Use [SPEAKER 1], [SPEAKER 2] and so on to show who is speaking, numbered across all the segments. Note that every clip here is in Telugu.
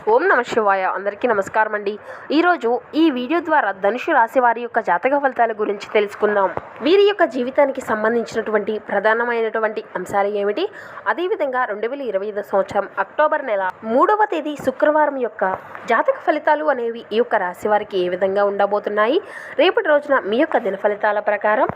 [SPEAKER 1] ఓం నమ శివాయ. అందరికీ నమస్కారం అండి. ఈరోజు ఈ వీడియో ద్వారా ధనుసు రాశి వారి యొక్క జాతక ఫలితాల గురించి తెలుసుకుందాం. వీరి యొక్క జీవితానికి సంబంధించినటువంటి ప్రధానమైనటువంటి అంశాలు ఏమిటి, అదేవిధంగా 2025 సంవత్సరం అక్టోబర్ నెల 3వ తేదీ శుక్రవారం యొక్క జాతక ఫలితాలు అనేవి ఈ యొక్క రాశి వారికి ఏ విధంగా ఉండబోతున్నాయి, రేపటి రోజున మీ యొక్క దిన ఫలితాల ప్రకారం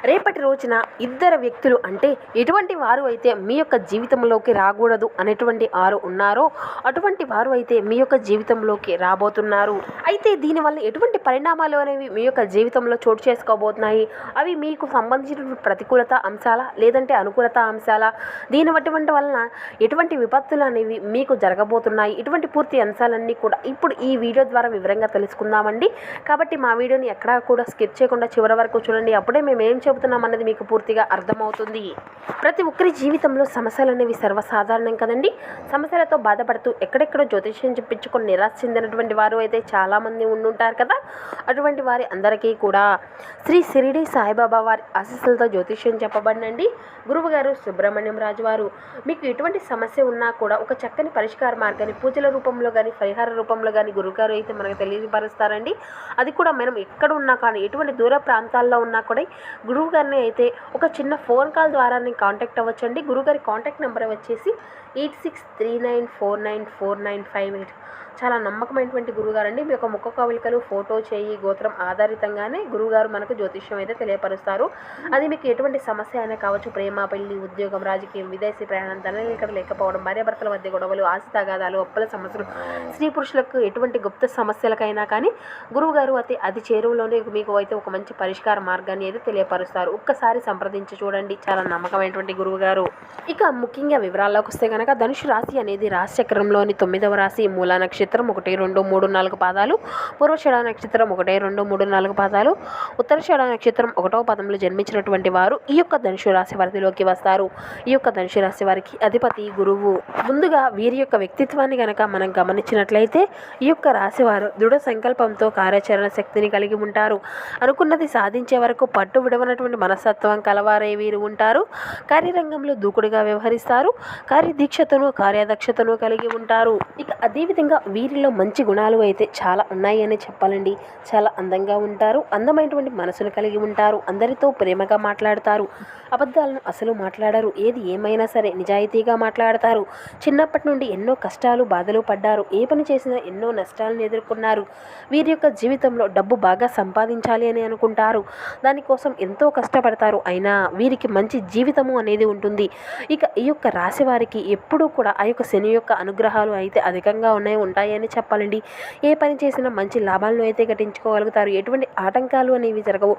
[SPEAKER 1] రేపటి రోజున ఇద్దరు వ్యక్తులు అంటే ఎటువంటి వారు అయితే మీ యొక్క జీవితంలోకి రాకూడదు అనేటువంటి వారు ఉన్నారో అటువంటి వారు అయితే మీ యొక్క జీవితంలోకి రాబోతున్నారు. అయితే దీనివల్ల ఎటువంటి పరిణామాలు అనేవి మీ యొక్క జీవితంలో చోటు చేసుకోబోతున్నాయి, అవి మీకు సంబంధించిన ప్రతికూలత అంశాల లేదంటే అనుకూలత అంశాల, దీని వలన ఎటువంటి విపత్తులు అనేవి మీకు జరగబోతున్నాయి, ఇటువంటి పూర్తి అంశాలన్నీ కూడా ఇప్పుడు ఈ వీడియో ద్వారా వివరంగా తెలుసుకుందామండి. కాబట్టి మా వీడియోని ఎక్కడా కూడా స్కిప్ చేయకుండా చివరి వరకు చూడండి. అప్పుడే మేము ఏం చెబుతున్నాం అన్నది మీకు పూర్తిగా అర్థమవుతుంది. ప్రతి ఒక్కరి జీవితంలో సమస్యలు అనేవి సర్వసాధారణం కదండి. సమస్యలతో బాధపడుతూ ఎక్కడెక్కడో జ్యోతిష్యం చెప్పించుకొని నిరాశ చెందినటువంటి వారు అయితే చాలామంది ఉండుంటారు కదా. అటువంటి వారి అందరికీ కూడా శ్రీ షిరిడి సాయిబాబా వారి ఆశీస్సులతో జ్యోతిష్యం చెప్పబడినండి. గురువుగారు సుబ్రహ్మణ్యం రాజు వారు మీకు ఎటువంటి సమస్య ఉన్నా కూడా ఒక చక్కని పరిష్కార మార్గాన్ని పూజల రూపంలో కానీ పరిహార రూపంలో కానీ గురువుగారు అయితే మనకు తెలియపరుస్తారండి. అది కూడా మనం ఎక్కడ ఉన్నా కానీ ఎటువంటి దూర ప్రాంతాల్లో ఉన్నా కూడా గురువుగారిని అయితే ఒక చిన్న ఫోన్ కాల్ ద్వారా కాంటాక్ట్ అవ్వచ్చండి. గురువుగారి కాంటాక్ట్ నెంబర్ వచ్చేసి 8639494958. చాలా నమ్మకమైనటువంటి గురువుగారండి. మీ యొక్క ముఖ కవలికలు, ఫోటో, చేయి, గోత్రం ఆధారితంగానే గురువుగారు మనకు జ్యోతిష్యం అయితే తెలియపరుస్తారు. అది మీకు ఎటువంటి సమస్య అయినా కావచ్చు, ప్రేమ, పెళ్లి, ఉద్యోగం, రాజకీయం, విదేశీ ప్రయాణం, ధననిలకడ లేకపోవడం, భార్యాభర్తల మధ్య గొడవలు, ఆస్తి తగాదాలు, అప్పుల సమస్యలు, స్త్రీ పురుషులకు ఎటువంటి గుప్త సమస్యలకైనా కానీ గురువుగారు అయితే అది చేరువలోనే మీకు అయితే ఒక మంచి పరిష్కార మార్గాన్ని అయితే తెలియపరుస్తారు. ఒక్కసారి సంప్రదించి చూడండి. చాలా నమ్మకమైనటువంటి గురువుగారు. ఇక ముఖ్యంగా వివరాల్లోకి వస్తే కనుక ధనుసు రాశి అనేది రాశి చక్రంలోని 9వ రాశి. మూలా నక్షత్రం 1, 2, 3, 4 పాదాలు, పూర్వషాఢ నక్షత్రం 1, 2, 3, 4 పాదాలు, ఉత్తరాషాఢ నక్షత్రం 1వ పాదంలో జన్మించినటువంటి వారు ఈ యొక్క ధనుసు రాశి పరిధిలోకి వస్తారు. ఈ యొక్క ధనుసు రాశి వారికి అధిపతి గురువు. ముందుగా వీరి యొక్క వ్యక్తిత్వాన్ని కనుక మనం గమనించినట్లయితే ఈ యొక్క రాశి వారు దృఢ సంకల్పంతో కార్యాచరణ శక్తిని కలిగి ఉంటారు. అనుకున్నది సాధించే వరకు పట్టు విడవనటువంటి మనస్తత్వం కలవారే వీరు ఉంటారు. కార్యరంగంలో దూకుడుగా వ్యవహరిస్తారు. కార్యదీక్షతను కార్యదక్షతను కలిగి ఉంటారు. ఇక అదేవిధంగా వీరిలో మంచి గుణాలు అయితే చాలా ఉన్నాయి అని చెప్పాలండి. చాలా అందంగా ఉంటారు. అందమైనటువంటి మనసును కలిగి ఉంటారు. అందరితో ప్రేమగా మాట్లాడతారు. అబద్ధాలను అసలు మాట్లాడరు. ఏది ఏమైనా సరే నిజాయితీగా మాట్లాడతారు. చిన్నప్పటి నుండి ఎన్నో కష్టాలు బాధలు పడ్డారు. ఏ పని చేసినా ఎన్నో నష్టాలను ఎదుర్కొన్నారు. వీరి యొక్క జీవితంలో డబ్బు బాగా సంపాదించాలి అని అనుకుంటారు. దానికోసం ఎంతో కష్టపడతారు. అయినా వీరికి మంచి జీవితము అనేది ఉంటుంది. ఇక ఈ యొక్క రాశి వారికి ఎప్పుడూ కూడా ఆ యొక్క శని యొక్క అనుగ్రహాలు అయితే అధికంగా ఉంటాయని చెప్పాలండి. ఏ పని చేసినా మంచి లాభాలను అయితే గట్టించుకోగలుగుతారు. ఎటువంటి ఆటంకాలు అనేవి జరగవు.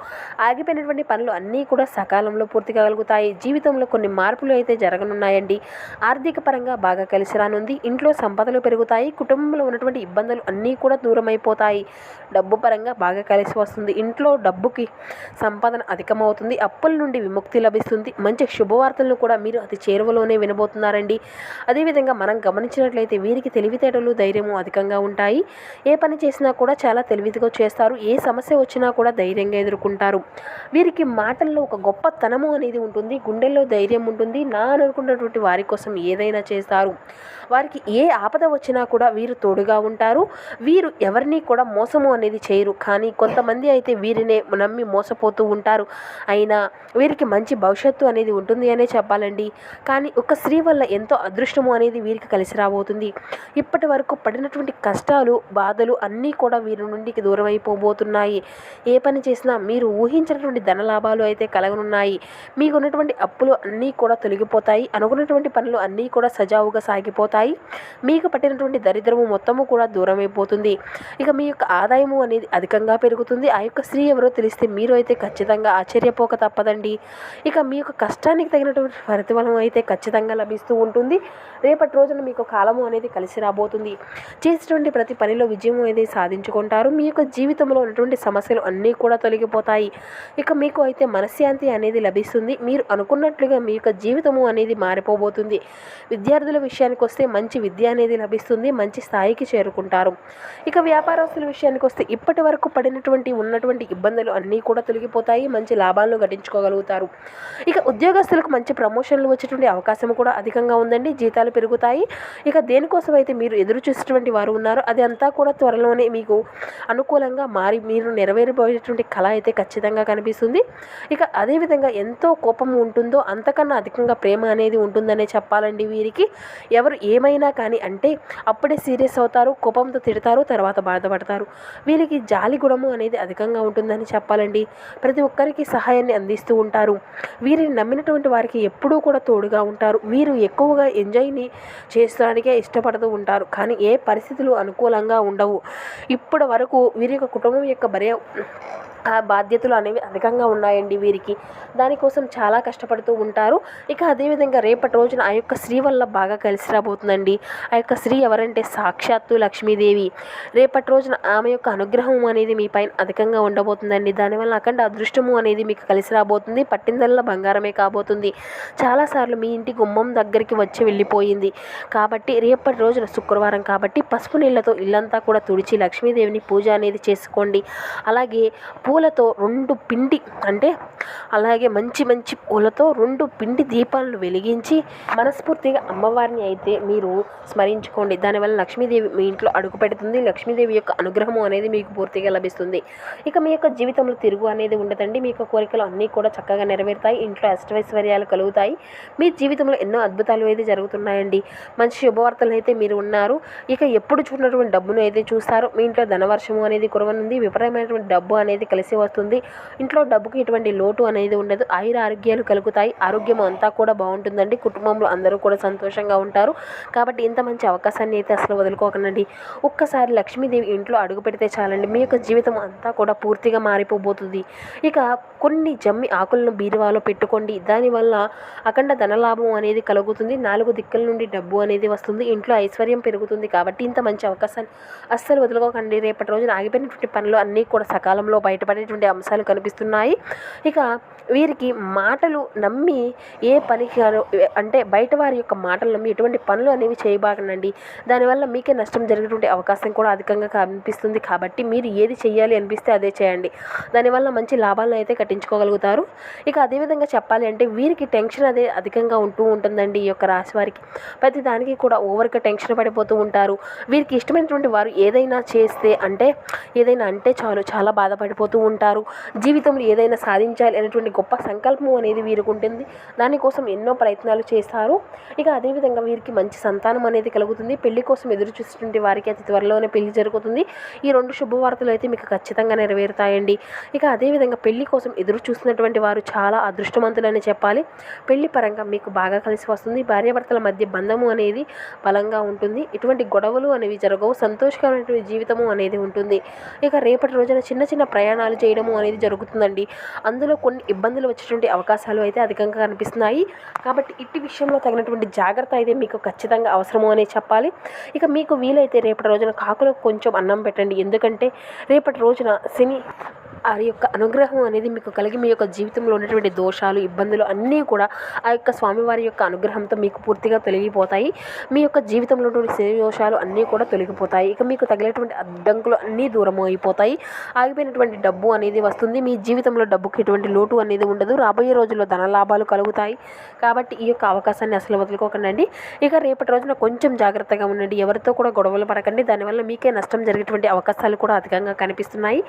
[SPEAKER 1] ఆగిపోయినటువంటి పనులు అన్నీ కూడా సకాలంలో పూర్తి కాగలుగుతాయి. జీవితంలో కొన్ని మార్పులు అయితే జరగనున్నాయండి. ఆర్థిక పరంగా బాగా కలిసి రానుంది. ఇంట్లో సంపదలు పెరుగుతాయి. కుటుంబంలో ఉన్నటువంటి ఇబ్బందులు అన్నీ కూడా దూరం అయిపోతాయి. డబ్బు పరంగా బాగా కలిసి వస్తుంది. ఇంట్లో డబ్బుకి సంపాదన అధికమవుతుంది. అప్పుల నుండి విముక్తి లభిస్తుంది. మంచి శుభవార్తలను కూడా మీరు అతి చేరువలోనే వినబోతున్నారండి. అదేవిధంగా మనం గమనించినట్లయితే వీరికి తెలివితేటలు, ధైర్యము అధికంగా ఉంటాయి. ఏ పని చేసినా కూడా చాలా తెలివిగా చేస్తారు. ఏ సమస్య వచ్చినా కూడా ధైర్యంగా ఎదుర్కొంటారు. వీరికి మాటల్లో ఒక గొప్పతనము అనేది ఉంటుంది. గుండెల్లో ధైర్యం ఉంటుంది. నా అనుకున్నటువంటి వారి కోసం ఏదైనా చేస్తారు. వారికి ఏ ఆపద వచ్చినా కూడా వీరు తోడుగా ఉంటారు. వీరు ఎవరిని కూడా మోసము అనేది చేయరు. కానీ కొంతమంది అయితే వీరినే నమ్మి మోసపోతూ ఉంటారు. అయినా వీరికి మంచి భవిష్యత్తు అనేది ఉంటుంది అనే చెప్పాలండి. కానీ ఒక స్త్రీ వల్ల ఎంతో అదృష్టము అనేది వీరికి కలిసి రాబోతుంది. ఇప్పటి వరకు పడినటువంటి కష్టాలు, బాధలు అన్నీ కూడా వీరి నుండి దూరం అయిపోబోతున్నాయి. ఏ పని చేసినా మీరు ఊహించినటువంటి ధన లాభాలు అయితే కలగనున్నాయి. మీకు ఉన్నటువంటి అప్పులు అన్నీ కూడా తొలగిపోతాయి. అనుకున్నటువంటి పనులు అన్నీ కూడా సజావుగా సాగిపోతాయి. మీకు పట్టినటువంటి దరిద్రము మొత్తము కూడా దూరం అయిపోతుంది. ఇక మీ యొక్క ఆదాయము అనేది అధికంగా పెరుగుతుంది. ఆ యొక్క స్త్రీ ఎవరో తెలిస్తే మీరు అయితే ఖచ్చితంగా ఆశ్చర్యపోక తప్పదండి. ఇక మీ యొక్క కష్టానికి తగినటువంటి ప్రతిఫలం అయితే ఖచ్చితంగా లభిస్తూ ఉంటుంది. రేపటి రోజున మీకు కాలము అనేది కలిసి రాబోతుంది. చేసేటువంటి ప్రతి పనిలో విజయం అనేది సాధించుకుంటారు. మీ యొక్క జీవితంలో ఉన్నటువంటి సమస్యలు అన్నీ కూడా తొలగిపోతాయి. ఇక మీకు అయితే మనశ్శాంతి అనేది లభిస్తుంది. మీరు అనుకున్నట్లుగా మీ యొక్క జీవితము అనేది మారిపోబోతుంది. విద్యార్థుల విషయానికి వస్తే మంచి విద్య అనేది లభిస్తుంది. మంచి స్థాయికి చేరుకుంటారు. ఇక వ్యాపారస్తుల విషయానికి వస్తే ఇప్పటి వరకు ఉన్నటువంటి ఇబ్బందులు అన్నీ కూడా తొలగిపోతాయి. మంచి లాభాలను గడించుకోగలుగుతారు. ఇక ఉద్యోగస్తులకు మంచి ప్రమోషన్లు వచ్చేటువంటి అవకాశం కూడా అధికంగా ఉందండి. జీతాలు పెరుగుతాయి. ఇక దేనికోసం అయితే మీరు ఎదురు చూసేటువంటి వారు ఉన్నారో అది అంతా కూడా త్వరలోనే మీకు అనుకూలంగా మారి మీరు నెరవేరిపోయేటువంటి కళ అయితే ఖచ్చితంగా కనిపిస్తుంది. ఇక అదేవిధంగా ఎంతో కోపం ఉంటుందో అంతకన్నా అధికంగా ప్రేమ అనేది ఉంటుందనే చెప్పాలండి. వీరికి ఎవరు ఏమైనా కానీ అంటే అప్పుడే సీరియస్ అవుతారు, కోపంతో తిడతారు, తర్వాత బాధపడతారు. వీరికి జాలి గుణము అనేది అధికంగా ఉంటుందని చెప్పాలండి. ప్రతి ఒక్కరికి సహాయాన్ని అందిస్తూ ఉంటారు. వీరిని నమ్మినటువంటి వారికి ఎప్పుడూ కూడా తోడుగా ఉంటారు. వీరు ఎక్కువగా ఎంజాయ్ని చేయడానికే ఇష్టపడుతూ ఉంటారు. కానీ ఏ పరిస్థితులు అనుకూలంగా ఉండవు. ఇప్పటి వరకు వీరి యొక్క కుటుంబం యొక్క బాధ్యతలు అనేవి అధికంగా ఉన్నాయండి వీరికి. దానికోసం చాలా కష్టపడుతూ ఉంటారు. ఇక అదేవిధంగా రేపటి రోజున ఆ యొక్క స్త్రీ వల్ల బాగా కలిసి రాబోతుందండి. ఆ యొక్క స్త్రీ ఎవరంటే సాక్షాత్తు లక్ష్మీదేవి. రేపటి రోజున ఆమె యొక్క అనుగ్రహం అనేది మీ పైన అధికంగా ఉండబోతుందండి. దానివల్ల అఖండ అదృష్టము అనేది మీకు కలిసి రాబోతుంది. పట్టిందల్లా బంగారమే కాబోతుంది. చాలాసార్లు మీ ఇంటి గుమ్మం దగ్గరికి వచ్చి వెళ్ళిపోయింది కాబట్టి రేపటి రోజున శుక్రవారం కాబట్టి పసుపు నీళ్లతో ఇల్లంతా కూడా తుడిచి లక్ష్మీదేవిని పూజ అనేది చేసుకోండి. అలాగే పూలతో 2 పిండి అంటే అలాగే మంచి మంచి పూలతో 2 పిండి దీపాలను వెలిగించి మనస్ఫూర్తిగా అమ్మవారిని అయితే మీరు స్మరించుకోండి. దానివల్ల లక్ష్మీదేవి మీ ఇంట్లో అడుగు పెడుతుంది. లక్ష్మీదేవి యొక్క అనుగ్రహము అనేది మీకు పూర్తిగా లభిస్తుంది. ఇక మీ యొక్క జీవితంలో తిరుగు అనేది ఉండదండి. మీ యొక్క కోరికలు అన్నీ కూడా చక్కగా నెరవేరుతాయి. ఇంట్లో అష్టైశ్వర్యాలు కలుగుతాయి. మీ జీవితంలో ఎన్నో అద్భుతాలు అయితే జరుగుతున్నాయండి. మంచి శుభవార్తలు అయితే మీరు ఉన్నారు. ఇక ఎప్పుడు చూడనటువంటి డబ్బును అయితే చూస్తారు. మీ ఇంట్లో ధనవర్షము అనేది కురవనుంది. విపరీతమైనటువంటి డబ్బు అనేది కలిసి వస్తుంది. ఇంట్లో డబ్బుకి ఎటువంటి లోటు అనేది ఉండదు. ఆయుర ఆరోగ్యాలు కలుగుతాయి. ఆరోగ్యం అంతా కూడా బాగుంటుందండి. కుటుంబంలో అందరూ కూడా సంతోషంగా ఉంటారు. కాబట్టి ఇంత మంచి అవకాశాన్ని అయితే అసలు వదులుకోకండి. ఒక్కసారి లక్ష్మీదేవి ఇంట్లో అడుగు పెడితే చాలండి. మీ యొక్క జీవితం అంతా కూడా పూర్తిగా మారిపోబోతుంది. ఇక కొన్ని జమ్మి ఆకులను బీరువాలో పెట్టుకోండి. దానివల్ల అఖండ ధనలాభం అనేది కలుగుతుంది. 4 దిక్కుల నుండి డబ్బు అనేది వస్తుంది. ఇంట్లో ఐశ్వర్యం పెరుగుతుంది. కాబట్టి ఇంత మంచి అవకాశాన్ని అస్సలు వదులుకోకండి. రేపటి రోజున ఆగిపోయినటువంటి పనులు అన్నీ కూడా సకాలంలో బయటపడేటువంటి అంశాలు కనిపిస్తున్నాయి. ఇక వీరికి మాటలు నమ్మి ఏ పనికి అంటే బయట వారి యొక్క మాటలు నమ్మి ఎటువంటి పనులు అనేవి చేయబాకండి. దానివల్ల మీకే నష్టం జరిగేటువంటి అవకాశం కూడా అధికంగా కనిపిస్తుంది. కాబట్టి మీరు ఏది చేయాలి అనిపిస్తే అదే చేయండి. దానివల్ల మంచి లాభాలను అయితే కట్టించుకోగలుగుతారు. ఇక అదేవిధంగా చెప్పాలి అంటే వీరికి టెన్షన్ అదే అధికంగా ఉంటుందండి. ఈ యొక్క రాశి వారికి ప్రతి దానికి కూడా ఓవర్గా టెన్షన్ పడిపోతూ ఉంటారు. వీరికి ఇష్టమైనటువంటి వారు ఏదైనా చేస్తే ఏదైనా అంటే చాలు చాలా బాధపడిపోతూ ఉంటారు. జీవితంలో ఏదైనా సాధించాలి అనేటువంటి గొప్ప సంకల్పం అనేది వీరికి ఉంటుంది. దానికోసం ఎన్నో ప్రయత్నాలు చేస్తారు. ఇక అదేవిధంగా వీరికి మంచి సంతానం అనేది కలుగుతుంది. పెళ్లి కోసం ఎదురు చూసేటువంటి వారికి అతి త్వరలోనే పెళ్లి జరుగుతుంది. ఈ 2 శుభవార్తలు అయితే మీకు ఖచ్చితంగా నెరవేరుతాయండి. ఇక అదేవిధంగా పెళ్లి కోసం ఎదురు చూస్తున్నటువంటి వారు చాలా అదృష్టవంతులని చెప్పాలి. పెళ్లి పరంగా మీకు బాగా కలిసి వస్తుంది. భార్యాభర్తల మధ్య బంధము అనేది బలంగా ఉంటుంది. ఇటువంటి గొడవలు అనేవి జరగవు. సంతోషకరమైనటువంటి జీవితము అనేది ఉంటుంది. ఇక రేపటి రోజున చిన్న చిన్న ప్రయాణాలు చేయడము అనేది జరుగుతుందండి. అందులో కొన్ని ఇబ్బందులు వచ్చేటువంటి అవకాశాలు అయితే అధికంగా కనిపిస్తున్నాయి. కాబట్టి ఇట్టి విషయంలో తగినటువంటి జాగ్రత్త అయితే మీకు ఖచ్చితంగా అవసరము అనే చెప్పాలి. ఇక మీకు వీలైతే రేపటి రోజున కాకులకు కొంచెం అన్నం పెట్టండి. ఎందుకంటే రేపటి రోజున శని ఆ యొక్క అనుగ్రహం అనేది మీకు కలిగి మీ యొక్క జీవితంలో ఉన్నటువంటి దోషాలు ఇబ్బందులు అన్నీ కూడా ఆ యొక్క స్వామివారి యొక్క అనుగ్రహంతో మీకు పూర్తిగా తొలగిపోతాయి. మీ యొక్క జీవితంలో ఉన్నటువంటి శని దోషాలు అన్నీ కూడా తొలగిపోతాయి. ఇక మీకు తగిలేటువంటి అడ్డంకులు అన్నీ దూరం అయిపోతాయి. ఆగిపోయినటువంటి డబ్బు అనేది వస్తుంది. మీ జీవితంలో డబ్బుకి ఎటువంటి లోటు అనేది ఉండదు. రాబోయే రోజుల్లో ధన లాభాలు కలుగుతాయి. కాబట్టి ఈ యొక్క అవకాశాన్ని అసలు వదులుకోకండి. ఇక రేపటి రోజున కొంచెం జాగ్రత్తగా ఉండండి. ఎవరితో కూడా గొడవలు పడకండి. దానివల్ల మీకే నష్టం జరిగేటువంటి అవకాశాలు కూడా అధికంగా కనిపిస్తున్నాయి.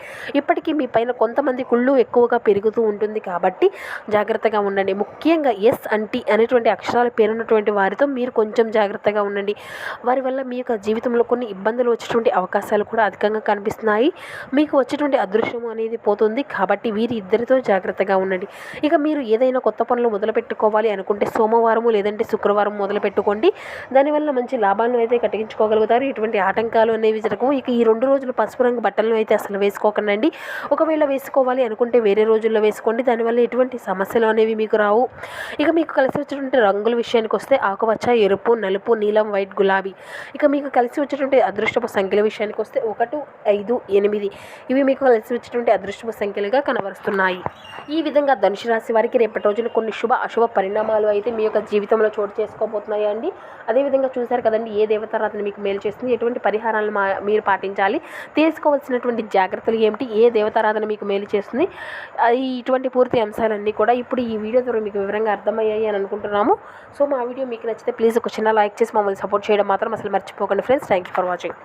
[SPEAKER 1] ఇప్పటికీ మీ పైన కొంతమంది కుళ్ళు ఎక్కువగా పెరుగుతూ ఉంటుంది. కాబట్టి జాగ్రత్తగా ఉండండి. ముఖ్యంగా ఎస్ అంటీ అనేటువంటి అక్షరాలు పేరున్నటువంటి వారితో మీరు కొంచెం జాగ్రత్తగా ఉండండి. వారి వల్ల మీ యొక్క జీవితంలో కొన్ని ఇబ్బందులు వచ్చేటువంటి అవకాశాలు కూడా అధికంగా కనిపిస్తున్నాయి. మీకు వచ్చేటువంటి అదృష్టం అనేది పోతుంది. కాబట్టి వీరి ఇద్దరితో జాగ్రత్తగా ఉండండి. ఇక మీరు ఏదైనా కొత్త పనులు మొదలు పెట్టుకోవాలి అనుకుంటే సోమవారము లేదంటే శుక్రవారం మొదలు పెట్టుకోండి. దానివల్ల మంచి లాభాలను అయితే కట్టించుకోగలుగుతారు. ఎటువంటి ఆటంకాలు అనేవి జరగవు. ఇక ఈ 2 రోజులు పసుపు రంగు బట్టలను అయితే అసలు వేసుకోకండి. ఒకవేళ వేసుకోవాలి అనుకుంటే వేరే రోజుల్లో వేసుకోండి. దానివల్ల ఎటువంటి సమస్యలు అనేవి మీకు రావు. ఇక మీకు కలిసి వచ్చేటువంటి రంగుల విషయానికి వస్తే ఆకుపచ్చ, ఎరుపు, నలుపు, నీలం, వైట్, గులాబీ. ఇక మీకు కలిసి వచ్చేటువంటి అదృష్టపు సంఖ్యల విషయానికి వస్తే 1, 5, 8 ఇవి మీకు కలిసి వచ్చేటువంటి అదృష్టపు సంఖ్యలుగా కనబరుస్తున్నాయి. ఈ విధంగా ధనుసు రాశి వారికి రేపటి రోజున కొన్ని శుభ అశుభ పరిణామాలు అయితే మీ యొక్క జీవితంలో చోటు చేసుకోబోతున్నాయి అండి. అదేవిధంగా చూశారు కదండి ఏ దేవతారాధన మీకు మేలు చేస్తుంది, ఎటువంటి పరిహారాలను మీరు పాటించాలి, తీసుకోవాల్సినటువంటి జాగ్రత్తలు ఏమిటి, ఏ దేవతారాధన సాధన మీకు మేలు చేస్తుంది. ఇటువంటి పూర్తి అంశాలన్నీ కూడా ఇప్పుడు ఈ వీడియో ద్వారా మీకు వివరంగా అర్థమయ్యాయి అని అనుకుంటున్నాము. సో మా వీడియో మీకు నచ్చితే ప్లీజ్ ఒక చిన్న లైక్ చేసి మమ్మల్ని సపోర్ట్ చేయడం మాత్రం అసలు మర్చిపోకండి friends. Thank you for watching.